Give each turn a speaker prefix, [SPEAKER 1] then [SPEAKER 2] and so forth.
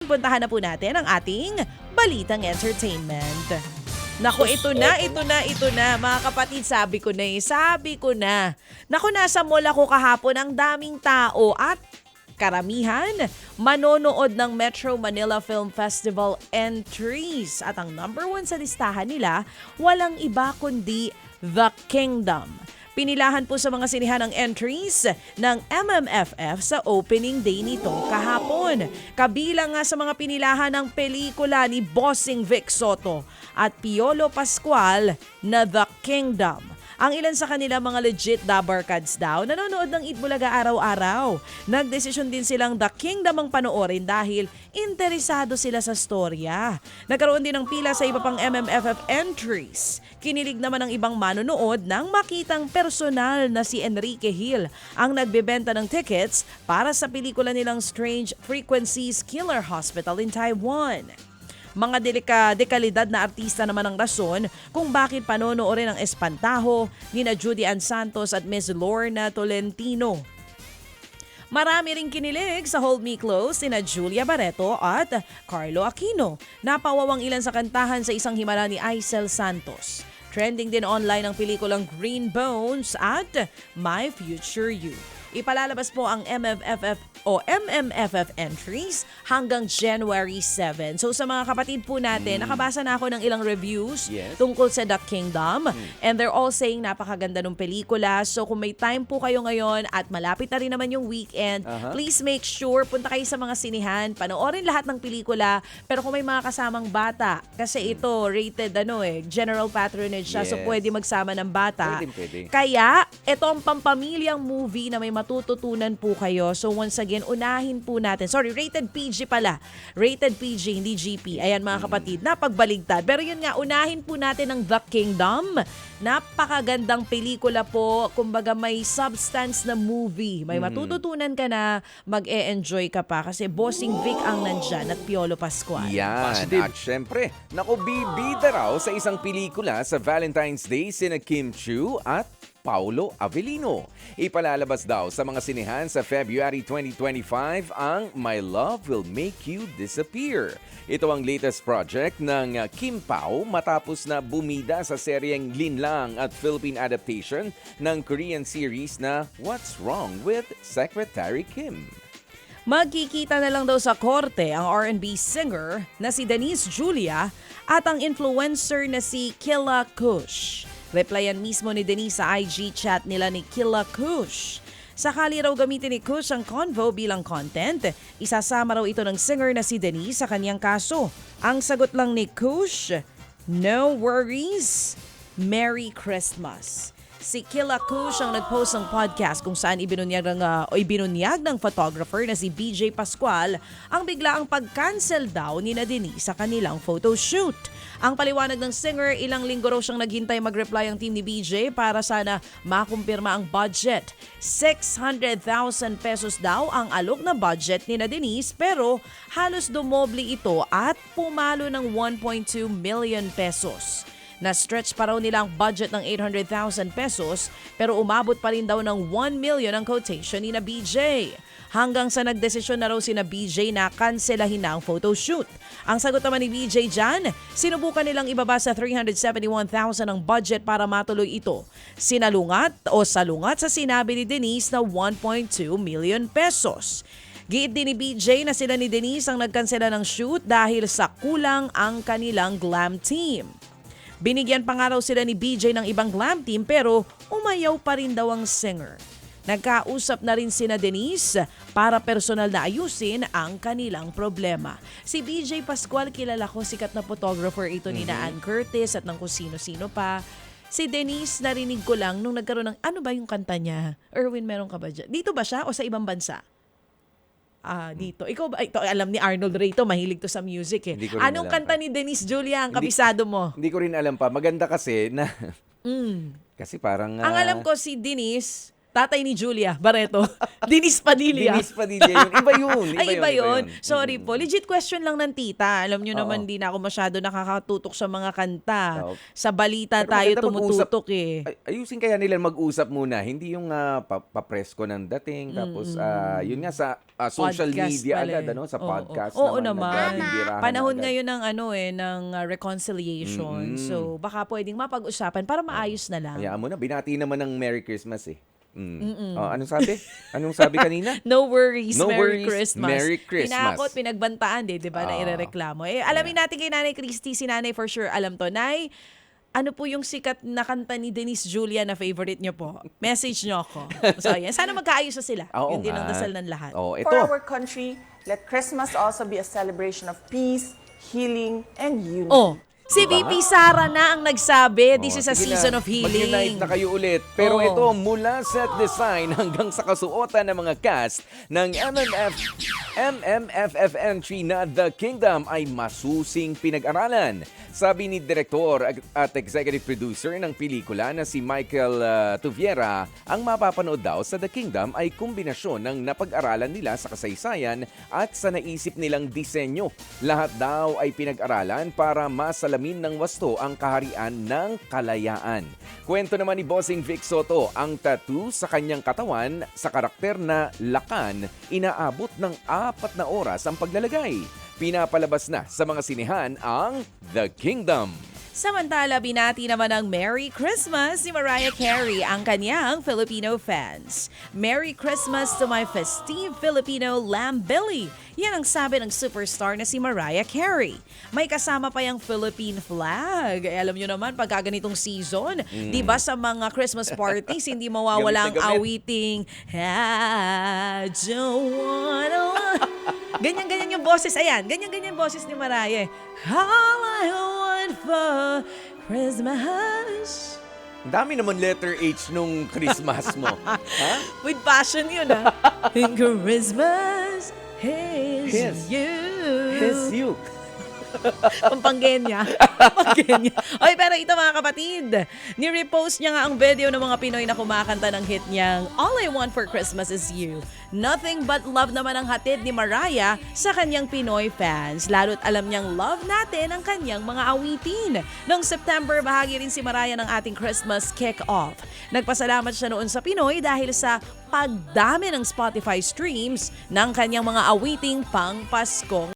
[SPEAKER 1] puntahan na po natin ang ating Balitang Entertainment. Naku, ito na. Mga kapatid, sabi ko na. Naku, nasa mall ako kahapon, ang daming tao at karamihan manonood ng Metro Manila Film Festival entries. At ang number 1 sa listahan nila, walang iba kundi The Kingdom. Pinilahan po sa mga sinihan ang entries ng MMFF sa opening day nito kahapon. Kabilang nga sa mga pinilahan ng pelikula ni Bossing Vic Soto at Piolo Pascual na The Kingdom. Ang ilan sa kanila mga legit dabarkads daw, nanonood ng Eat Bulaga araw-araw. Nagdesisyon din silang The Kingdom ang panoorin dahil interesado sila sa storya. Nagkaroon din ng pila sa iba pang MMFF entries. Kinilig naman ang ibang manonood nang makitang personal na si Enrique Hill ang nagbebenta ng tickets para sa pelikula nilang Strange Frequencies Killer Hospital in Taiwan. Mga dekalidad na artista naman ang rason kung bakit panonoorin ang Espantaho nina Judy Ann Santos at Miss Lorna Tolentino. Marami ring kinilig sa Hold Me Close sina Julia Barreto at Carlo Aquino. Napawawang ilan sa kantahan sa isang himala ni Aisel Santos. Trending din online ang pelikulang Green Bones at My Future You. Ipalalabas po ang MMFF entries hanggang January 7. So sa mga kapatid po natin, nakabasa na ako ng ilang reviews tungkol sa The Kingdom. And they're all saying napakaganda ng pelikula. So kung may time po kayo ngayon at malapit na rin naman yung weekend, please make sure punta kayo sa mga sinihan, panoorin lahat ng pelikula. Pero kung may mga kasamang bata, kasi ito rated general patronage siya, so pwede magsama ng bata.
[SPEAKER 2] Pwede.
[SPEAKER 1] Kaya ito ang pampamilyang movie na may matututunan po kayo. So once again, unahin po natin. Sorry, rated PG pala. Rated PG, hindi GP. Ayan mga kapatid, napagbaligtad. Pero yun nga, unahin po natin ang The Kingdom. Napakagandang pelikula po. Kumbaga may substance na movie. May matututunan ka na, mag-e-enjoy ka pa. Kasi Bossing Vic ang nandyan at Piolo Pascual.
[SPEAKER 2] Yan. At syempre, bibida raw sa isang pelikula sa Valentine's Day sina Kim Chiu at Paulo Avellino. Ipalalabas daw sa mga sinihan sa February 2025 ang My Love Will Make You Disappear. Ito ang latest project ng Kim Pao matapos na bumida sa seryeng Linlang at Philippine adaptation ng Korean series na What's Wrong with Secretary Kim.
[SPEAKER 1] Magkikita na lang daw sa korte ang R&B singer na si Denise Julia at ang influencer na si Killa Kush. Replyan mismo ni Denise sa IG chat nila ni Killa Kush. Sakali raw gamitin ni Kush ang convo bilang content, isasama raw ito ng singer na si Denise sa kanyang kaso. Ang sagot lang ni Kush, no worries, Merry Christmas. Si Killa Kush ang nag-post ng podcast kung saan ibinunyag ng photographer na si BJ Pascual ang biglaang pag-cancel daw ni Denise sa kanilang photoshoot. Ang paliwanag ng singer, ilang linggo raw siyang naghintay mag-reply ang team ni BJ para sana makumpirma ang budget. 600,000 pesos daw ang alok na budget ni Denise pero halos dumoble ito at pumalo ng 1.2 million pesos. Na-stretch pa raw nila ang budget ng 800,000 pesos pero umabot pa rin daw ng 1 million ang quotation ni BJ. Hanggang sa nagdesisyon na raw si BJ na kanselahin na ang photoshoot. Ang sagot naman ni BJ dyan, sinubukan nilang ibaba sa 371,000 ang budget para matuloy ito. Salungat sa sinabi ni Denise na 1.2 million pesos. Giit din ni BJ na sila ni Denise ang nagkansela ng shoot dahil sa kulang ang kanilang glam team. Binigyan pa nga raw sila ni BJ ng ibang glam team pero umayaw pa rin daw ang singer. Nagkausap na rin sina Denise para personal na ayusin ang kanilang problema. Si BJ Pascual, kilala ko, sikat na photographer ito ni Ann Curtis at ng kung sino-sino pa. Si Denise, narinig ko lang nung nagkaroon ng, ano ba yung kanta niya? Erwin, meron ka ba dyan? Dito ba siya o sa ibang bansa? Dito. Ikaw ba? Ito, alam ni Arnold Rito, mahilig to sa music eh. Anong kanta ni Denise Julia ang kabisado mo?
[SPEAKER 2] Hindi ko rin alam pa. Maganda kasi na... Kasi parang...
[SPEAKER 1] Ang alam ko si Denise, Tatay ni Julia Barreto. Denise Padilla.
[SPEAKER 2] Denise Padilla yun. Iba yun.
[SPEAKER 1] Ay, iba yun. Sorry po. Legit question lang ng tita. Alam nyo naman,
[SPEAKER 2] Oo.
[SPEAKER 1] di na ako masyado nakakatutok sa mga kanta.
[SPEAKER 2] Oo.
[SPEAKER 1] Sa balita
[SPEAKER 2] Pero
[SPEAKER 1] tayo
[SPEAKER 2] maganda
[SPEAKER 1] tumututok eh.
[SPEAKER 2] Ayusin kaya nila mag-usap muna. Hindi yung papresko ng dating. Tapos, yun nga sa social
[SPEAKER 1] Podcast
[SPEAKER 2] media
[SPEAKER 1] pala
[SPEAKER 2] agad,
[SPEAKER 1] eh.
[SPEAKER 2] sa
[SPEAKER 1] Oo.
[SPEAKER 2] podcast
[SPEAKER 1] Oo
[SPEAKER 2] naman.
[SPEAKER 1] naman.
[SPEAKER 2] nagbimbirahan
[SPEAKER 1] Panahon
[SPEAKER 2] agad.
[SPEAKER 1] ngayon ng ng reconciliation. So baka pwedeng mapag-usapan para maayos na lang.
[SPEAKER 2] Hayaan mo na. Binati naman ng Merry Christmas eh. Anong sabi? Anong sabi kanina?
[SPEAKER 1] No worries,
[SPEAKER 2] No
[SPEAKER 1] Merry
[SPEAKER 2] worries,
[SPEAKER 1] Christmas.
[SPEAKER 2] Merry Christmas.
[SPEAKER 1] Pinakot, pinagbantaan, di ba, na irereklamo. Alamin natin kay Nanay Christy, si Nanay for sure alam to. Nay, ano po yung sikat na kanta ni Denise Julia na favorite nyo po? Message nyo ako. So, ayan. Sana magkaayos na sila.
[SPEAKER 2] Oo
[SPEAKER 1] Yun din ang
[SPEAKER 2] nga.
[SPEAKER 1] dasal ng lahat.
[SPEAKER 2] Oh,
[SPEAKER 3] For
[SPEAKER 2] ito.
[SPEAKER 3] our country, let Christmas also be a celebration of peace, healing, and unity.
[SPEAKER 1] Oh, si VP Sara na ang nagsabi, this is a
[SPEAKER 2] Sige
[SPEAKER 1] season
[SPEAKER 2] na,
[SPEAKER 1] of healing.
[SPEAKER 2] Mag-unite na kayo ulit. Pero
[SPEAKER 1] Oo.
[SPEAKER 2] ito, mula set design hanggang sa kasuotan ng mga cast ng MMFF entry na The Kingdom ay masusing pinag-aralan. Sabi ni Direktor at Executive Producer ng pelikula na si Michael Tuviera, ang mapapanood daw sa The Kingdom ay kombinasyon ng napag-aralan nila sa kasaysayan at sa naisip nilang disenyo. Lahat daw ay pinag-aralan para masalamin ng wasto ang kaharian ng kalayaan. Kwento naman ni Bossing Vic Soto, ang tattoo sa kanyang katawan sa karakter na Lakan, inaabot ng 4 na oras ang paglalagay. Pinapalabas na sa mga sinehan ang The Kingdom.
[SPEAKER 1] Samantala, binati naman ng Merry Christmas si Mariah Carey ang kanyang Filipino fans. Merry Christmas to my festive Filipino lamb belly. Yan ang sabi ng superstar na si Mariah Carey. May kasama pa yung Philippine flag. Alam nyo naman, pagka ganitong season, di ba sa mga Christmas parties, hindi mawawala ang
[SPEAKER 2] Gamit na gamit.
[SPEAKER 1] awiting I don't wanna... Ganyan-ganyan yung boses. Ayan, ganyan-ganyan yung boses ni Mariah. All I want for Christmas.
[SPEAKER 2] Ang dami naman letter H nung Christmas mo. Ha?
[SPEAKER 1] With passion yun, ah. In Christmas, here's
[SPEAKER 2] Yes.
[SPEAKER 1] you.
[SPEAKER 2] Yes, you.
[SPEAKER 1] Pampangenya. Pampangenya. Oy, pero ito mga kapatid, ni-repost niya nga ang video ng mga Pinoy na kumakanta ng hit niyang All I Want for Christmas is You. Nothing but love naman ang hatid ni Mariah sa kanyang Pinoy fans. Lalo't alam niyang love natin ang kanyang mga awitin. Noong September, bahagi rin si Mariah ng ating Christmas kick-off. Nagpasalamat siya noon sa Pinoy dahil sa pagdami ng Spotify streams ng kanyang mga awiting pang Paskong